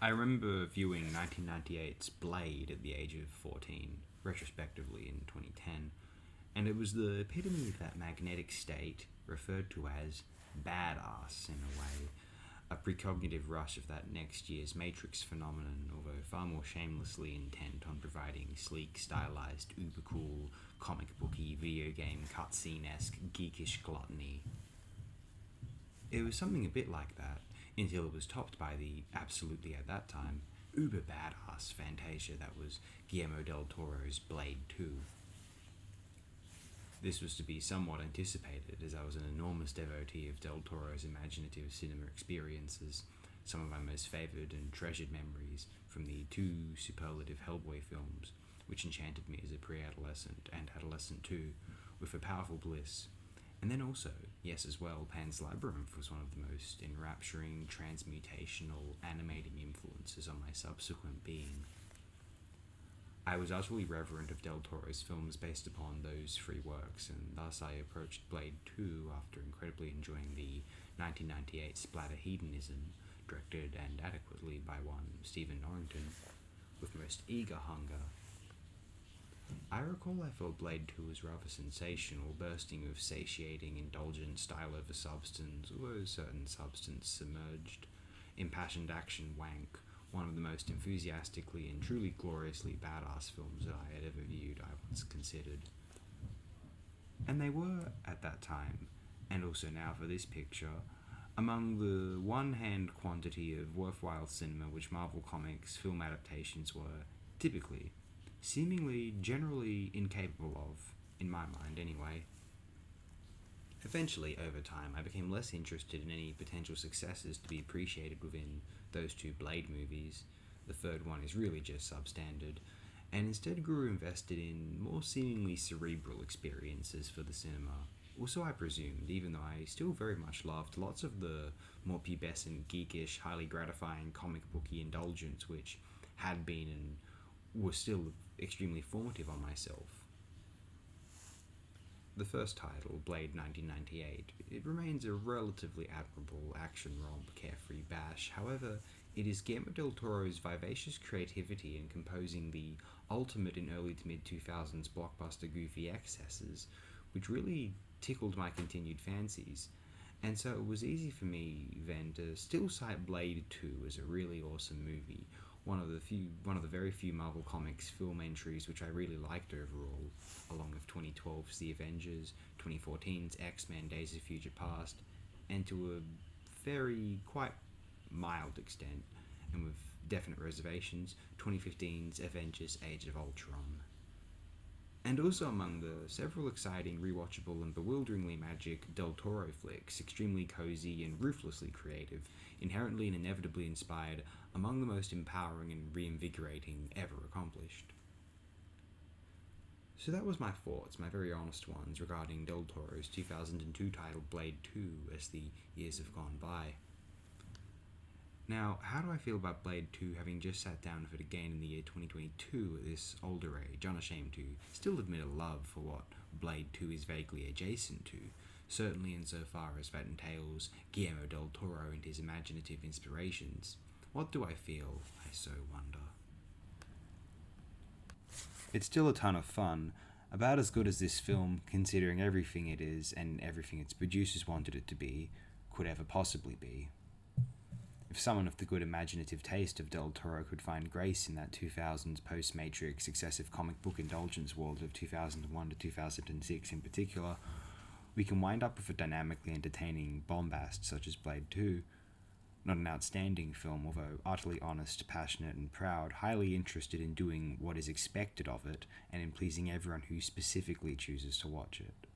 I remember viewing 1998's Blade at the age of 14, retrospectively in 2010, and it was the epitome of that magnetic state referred to as badass in a way, a precognitive rush of that next year's Matrix phenomenon, although far more shamelessly intent on providing sleek, stylized, uber cool, comic booky, video game cutscene esque geekish gluttony. It was something a bit like that, until it was topped by the, absolutely at that time, uber badass fantasia that was Guillermo del Toro's Blade 2. This was to be somewhat anticipated, as I was an enormous devotee of Del Toro's imaginative cinema experiences, some of my most favoured and treasured memories from the two superlative Hellboy films, which enchanted me as a pre-adolescent and adolescent too, with a powerful bliss. And then also, yes as well, Pan's Labyrinth was one of the most enrapturing, transmutational, animating influences on my subsequent being. I was utterly reverent of Del Toro's films based upon those three works, and thus I approached Blade 2 after incredibly enjoying the 1998 splatter hedonism, directed and adequately by one Stephen Norrington, with most eager hunger. I recall I thought Blade 2 was rather sensational, bursting with satiating, indulgent style over substance, although certain substance submerged, impassioned action wank, one of the most enthusiastically and truly gloriously badass films that I had ever viewed, I once considered. And they were, at that time, and also now for this picture, among the one-hand quantity of worthwhile cinema which Marvel Comics film adaptations were, typically, seemingly generally incapable of, in my mind anyway. Eventually, over time, I became less interested in any potential successes to be appreciated within those two Blade movies. The third one is really just substandard, and instead grew invested in more seemingly cerebral experiences for the cinema. Also, I presumed, even though I still very much loved lots of the more pubescent, geekish, highly gratifying comic booky indulgence which had been and was still extremely formative on myself. The first title, Blade 1998, it remains a relatively admirable action romp, carefree bash. However, it is Guillermo del Toro's vivacious creativity in composing the ultimate in early to mid 2000s blockbuster goofy excesses which really tickled my continued fancies. And so it was easy for me then to still cite Blade 2 as a really awesome movie, one of the very few Marvel Comics film entries which I really liked overall, along with 2012's The Avengers, 2014's X-Men Days of Future Past, and to a very quite mild extent, and with definite reservations, 2015's Avengers Age of Ultron. And also among the several exciting, rewatchable, and bewilderingly magic Del Toro flicks, extremely cozy and ruthlessly creative, inherently and inevitably inspired, among the most empowering and reinvigorating ever accomplished. So that was my thoughts, my very honest ones, regarding Del Toro's 2002 title Blade 2 as the years have gone by. Now, how do I feel about Blade 2 having just sat down with it again in the year 2022 at this older age, unashamed to still admit a love for what Blade 2 is vaguely adjacent to, certainly insofar as that entails Guillermo del Toro and his imaginative inspirations? What do I feel, I so wonder? It's still a ton of fun, about as good as this film, considering everything it is and everything its producers wanted it to be, could ever possibly be. If someone of the good imaginative taste of Del Toro could find grace in that 2000s post-Matrix excessive comic book indulgence world of 2001 to 2006 in particular, we can wind up with a dynamically entertaining bombast such as Blade 2. Not an outstanding film, although utterly honest, passionate and proud, highly interested in doing what is expected of it and in pleasing everyone who specifically chooses to watch it.